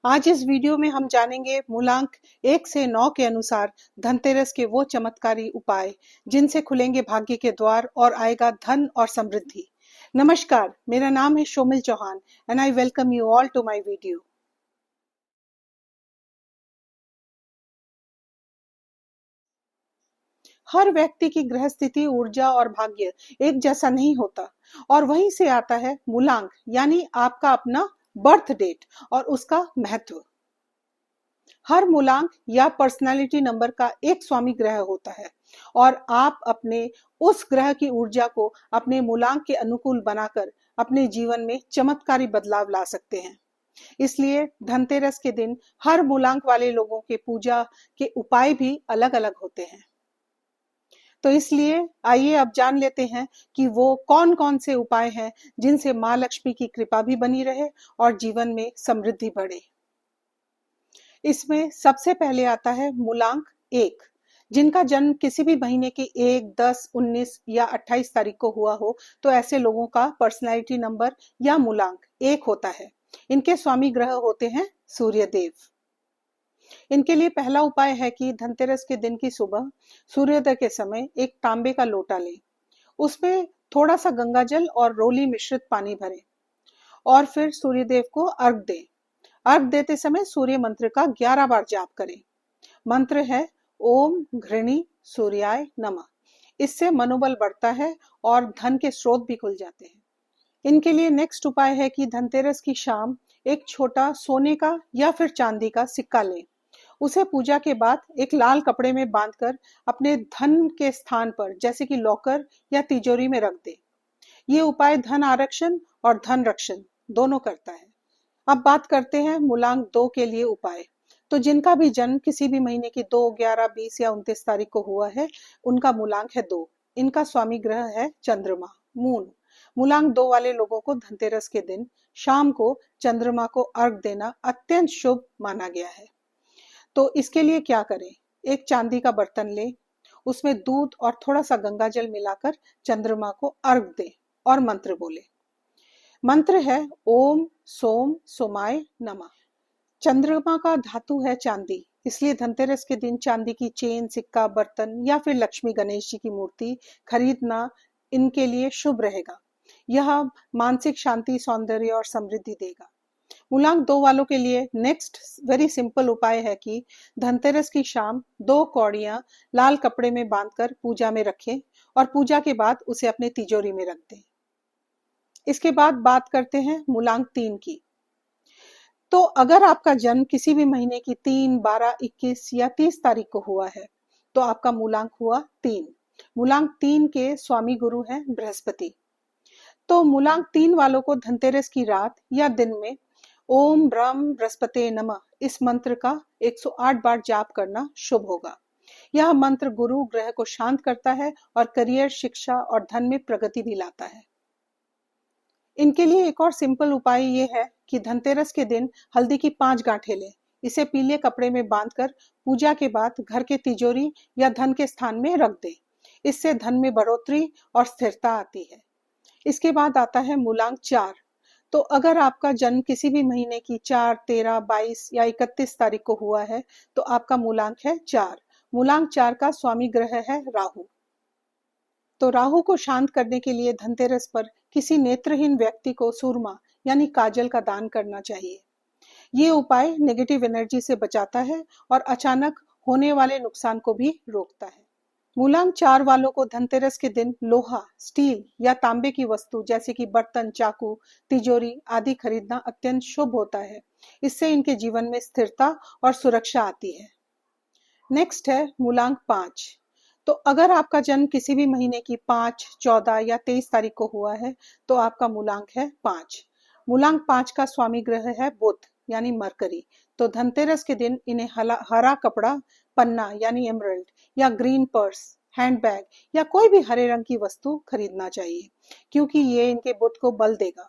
आज इस वीडियो में हम जानेंगे मूलांक 1 से 9 के अनुसार धनतेरस के वो चमत्कारी उपाय जिनसे खुलेंगे भाग्य के द्वार और आएगा धन और समृद्धि। नमस्कार, मेरा नाम है Shomil Chauhan and I welcome you all to my video. हर व्यक्ति की ग्रह स्थिति, ऊर्जा और भाग्य एक जैसा नहीं होता और वहीं से आता है मूलांक यानी आपका अपना बर्थ डेट और उसका महत्व। हर मूलांक या पर्सनालिटी नंबर का एक स्वामी ग्रह होता है और आप अपने उस ग्रह की ऊर्जा को अपने मूलांक के अनुकूल बनाकर अपने जीवन में चमत्कारी बदलाव ला सकते हैं। इसलिए धनतेरस के दिन हर मूलांक वाले लोगों के पूजा के उपाय भी अलग अलग होते हैं। तो इसलिए आइए अब जान लेते हैं कि वो कौन कौन से उपाय हैं जिनसे माँ लक्ष्मी की कृपा भी बनी रहे और जीवन में समृद्धि बढ़े। इसमें सबसे पहले आता है मूलांक 1। जिनका जन्म किसी भी महीने की 1, 10, 19 या 28 तारीख को हुआ हो तो ऐसे लोगों का पर्सनैलिटी नंबर या मूलांक 1 होता है। इनके स्वामी ग्रह होते हैं सूर्यदेव। इनके लिए पहला उपाय है कि धनतेरस के दिन की सुबह सूर्योदय के समय एक तांबे का लोटा लें, उसमें थोड़ा सा गंगा जल और रोली मिश्रित पानी भरें और फिर सूर्यदेव को अर्घ दें। अर्घ देते समय सूर्य मंत्र का 11 बार जाप करें। मंत्र है ओम घृणी सूर्याय नमः। इससे मनोबल बढ़ता है और धन के स्रोत भी खुल जाते हैं। इनके लिए नेक्स्ट उपाय है कि धनतेरस की शाम एक छोटा सोने का या फिर चांदी का सिक्का लें। उसे पूजा के बाद एक लाल कपड़े में बांधकर अपने धन के स्थान पर जैसे कि लॉकर या तिजोरी में रख दें। ये उपाय धन आरक्षण और धन रक्षण दोनों करता है। अब बात करते हैं मूलांक 2 के लिए उपाय। तो जिनका भी जन्म किसी भी महीने की 2, 11, 20 या 29 तारीख को हुआ है, उनका मूलांक है 2। इनका स्वामी ग्रह है चंद्रमा, मून। मूलांक 2 वाले लोगों को धनतेरस के दिन शाम को चंद्रमा को अर्घ देना अत्यंत शुभ माना गया है। तो इसके लिए क्या करें? एक चांदी का बर्तन लें, उसमें दूध और थोड़ा सा गंगा जल मिलाकर चंद्रमा को अर्घ दें और मंत्र बोले। मंत्र है ओम सोम सोमाय नमः। चंद्रमा का धातु है चांदी, इसलिए धनतेरस के दिन चांदी की चेन, सिक्का, बर्तन या फिर लक्ष्मी गणेश जी की मूर्ति खरीदना इनके लिए शुभ रहेगा। यह मानसिक शांति, सौंदर्य और समृद्धि देगा। मूलांक 2 वालों के लिए नेक्स्ट वेरी सिंपल उपाय है कि धनतेरस की शाम 2 कौड़ियां लाल कपड़े में बांधकर पूजा में रखें और पूजा के बाद उसे अपने तिजोरी में रख दें। इसके बाद बात करते हैं मूलांक 3 की। तो अगर आपका जन्म किसी भी महीने की 3, 12, 21 या 30 तारीख को हुआ है तो आपका मूलांक हुआ 3। मूलांक 3 के स्वामी गुरु हैं बृहस्पति। तो मूलांक 3 वालों को धनतेरस की रात या दिन में ओम ब्रह्म बृहस्पते नमः इस मंत्र का 108 बार जाप करना शुभ होगा। यह मंत्र गुरु ग्रह को शांत करता है और करियर, शिक्षा और धन में प्रगति भी लाता है। इनके लिए एक और सिंपल उपाय ये है कि धनतेरस के दिन हल्दी की 5 गांठें लें। इसे पीले कपड़े में बांधकर पूजा के बाद घर के तिजोरी या धन के स्थान में रख दें। इससे धन में बढ़ोतरी और स्थिरता आती है। इसके बाद आता है मूलांक 4। तो अगर आपका जन्म किसी भी महीने की 4, 13, 22 या 31 तारीख को हुआ है तो आपका मूलांक है 4। मूलांक 4 का स्वामी ग्रह है राहु। तो राहु को शांत करने के लिए धनतेरस पर किसी नेत्रहीन व्यक्ति को सूरमा यानी काजल का दान करना चाहिए। ये उपाय नेगेटिव एनर्जी से बचाता है और अचानक होने वाले नुकसान को भी रोकता है। मूलांक 4 वालों को धनतेरस के दिन लोहा, स्टील या तांबे की वस्तु जैसे कि बर्तन, चाकू, तिजोरी आदि खरीदना अत्यंत शुभ होता है। इससे इनके जीवन में स्थिरता और सुरक्षा आती है। नेक्स्ट है मूलांक 5। तो अगर आपका जन्म किसी भी महीने की 5, 14 या 23 तारीख को हुआ है तो आपका मूलांक है 5। मूलांक 5 का स्वामी ग्रह है बुध यानी मरकरी। तो धनतेरस के दिन इन्हें हरा कपड़ा, पन्ना यानी एमरल्ड या ग्रीन पर्स, हैंडबैग या कोई भी हरे रंग की वस्तु खरीदना चाहिए क्योंकि ये इनके बुध को बल देगा।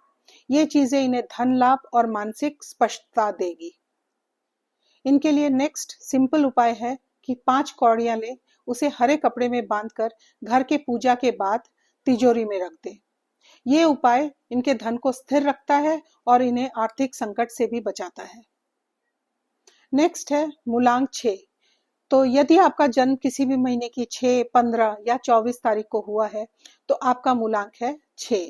ये चीजें इन्हें धन लाभ और मानसिक स्पष्टता देगी। इनके लिए नेक्स्ट सिंपल उपाय है कि 5 कौड़ियां लें, उसे हरे कपड़े में बांधकर घर के पूजा के बाद तिजोरी में रख दें। ये उपाय इनके धन को स्थिर रखता है और इन्हें आर्थिक संकट से भी बचाता है। नेक्स्ट है मूलांक 6। तो यदि आपका जन्म किसी भी महीने की 6, 15 या 24 तारीख को हुआ है तो आपका मूलांक है 6।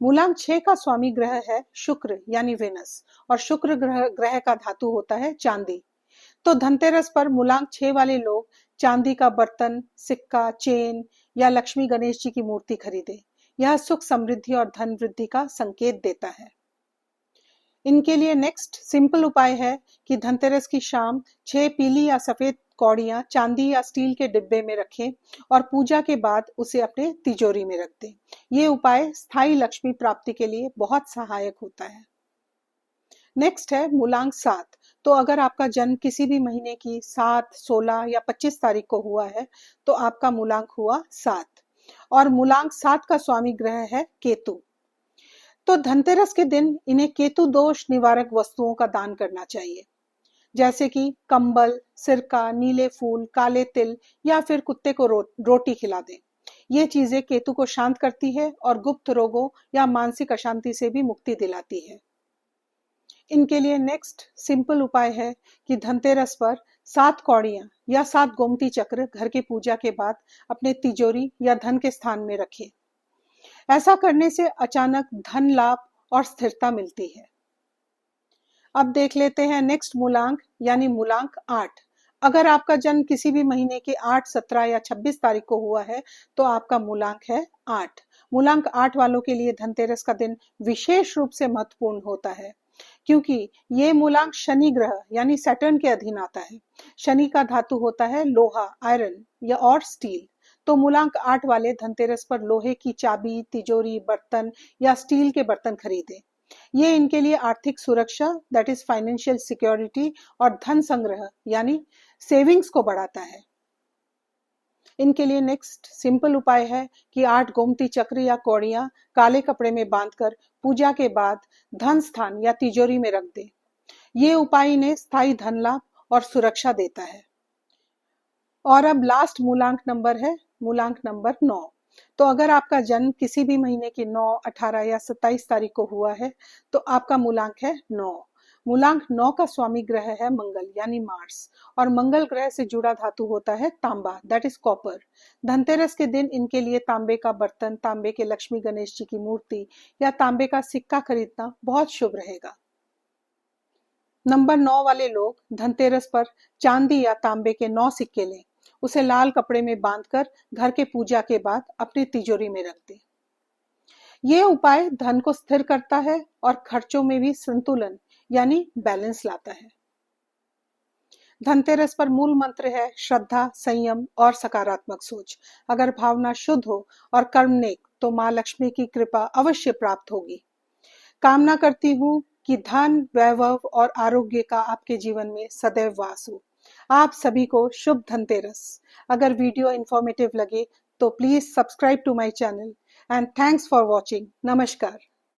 मूलांक 6 का स्वामी ग्रह है शुक्र यानी वेनस, और शुक्र ग्रह का धातु होता है चांदी। तो धनतेरस पर मूलांक 6 वाले लोग चांदी का बर्तन, सिक्का, चेन या लक्ष्मी गणेश जी की मूर्ति खरीदे। यह सुख, समृद्धि और धन वृद्धि का संकेत देता है। इनके लिए नेक्स्ट सिंपल उपाय है कि धनतेरस की शाम 6 पीली या सफेद कौड़ियां चांदी या स्टील के डिब्बे में रखें और पूजा के बाद उसे अपने तिजोरी में रख दें। ये उपाय स्थायी लक्ष्मी प्राप्ति के लिए बहुत सहायक होता है। नेक्स्ट है मूलांक 7। तो अगर आपका जन्म किसी भी महीने की 7, 16 या 25 तारीख को हुआ है तो आपका मूलांक हुआ 7, और मूलांक 7 का स्वामी ग्रह है केतु। तो धनतेरस के दिन इन्हें केतु दोष निवारक वस्तुओं का दान करना चाहिए, जैसे कि कंबल, सिरका, नीले फूल, काले तिल या फिर कुत्ते को रोटी खिला दें। ये चीजें केतु को शांत करती है और गुप्त रोगों या मानसिक अशांति से भी मुक्ति दिलाती है। इनके लिए नेक्स्ट सिंपल उपाय है कि धनतेरस पर 7 कौड़ियां या 7 गोमती चक्र घर की पूजा के बाद अपने तिजोरी या धन के स्थान में रखें। ऐसा करने से अचानक धन लाभ और स्थिरता मिलती है। अब देख लेते हैं नेक्स्ट मूलांक यानी मूलांक 8। अगर आपका जन्म किसी भी महीने के 8, 17 या 26 तारीख को हुआ है तो आपका मूलांक है 8। मूलांक 8 वालों के लिए धनतेरस का दिन विशेष रूप से महत्वपूर्ण होता है, क्योंकि ये मूलांक शनि ग्रह यानी सैटर्न के अधीन आता है। शनि का धातु होता है लोहा, आयरन या और स्टील। तो मूलांक 8 वाले धनतेरस पर लोहे की चाबी, तिजोरी, बर्तन या स्टील के बर्तन खरीदें। ये इनके लिए आर्थिक सुरक्षा, दैट इज फाइनेंशियल सिक्योरिटी, और धन संग्रह यानी सेविंग्स को बढ़ाता है। इनके लिए नेक्स्ट सिंपल उपाय है कि 8 गोमती चक्र या कौड़ियां काले कपड़े में बांधकर पूजा के बाद धन स्थान या तिजोरी में रख दें। ये उपाय इन्हें स्थायी धन लाभ और सुरक्षा देता है। और अब लास्ट मूलांक नंबर है मूलांक नंबर 9। तो अगर आपका जन्म किसी भी महीने की 9, 18 या 27 तारीख को हुआ है तो आपका मूलांक है 9। मूलांक 9 का स्वामी ग्रह है मंगल यानी मार्स, और मंगल ग्रह से जुड़ा धातु होता है तांबा, दैट इज कॉपर। धनतेरस के दिन इनके लिए तांबे का बर्तन, तांबे के लक्ष्मी गणेश जी की मूर्ति या तांबे का सिक्का खरीदना बहुत शुभ रहेगा। नंबर 9 वाले लोग धनतेरस पर चांदी या तांबे के 9 सिक्के लें, उसे लाल कपड़े में बांधकर घर के पूजा के बाद अपनी तिजोरी में रख दें। यह उपाय धन को स्थिर करता है और खर्चों में भी संतुलन यानी बैलेंस लाता है। धनतेरस पर मूल मंत्र है श्रद्धा, संयम और सकारात्मक सोच। अगर भावना शुद्ध हो और कर्म नेक तो माँ लक्ष्मी की कृपा अवश्य प्राप्त होगी। कामना करती हूँ कि धन, वैभव और आरोग्य का आपके जीवन में सदैव वास हो। आप सभी को शुभ धनतेरस। अगर वीडियो इंफॉर्मेटिव लगे तो please subscribe to my channel and thanks for watching. नमस्कार।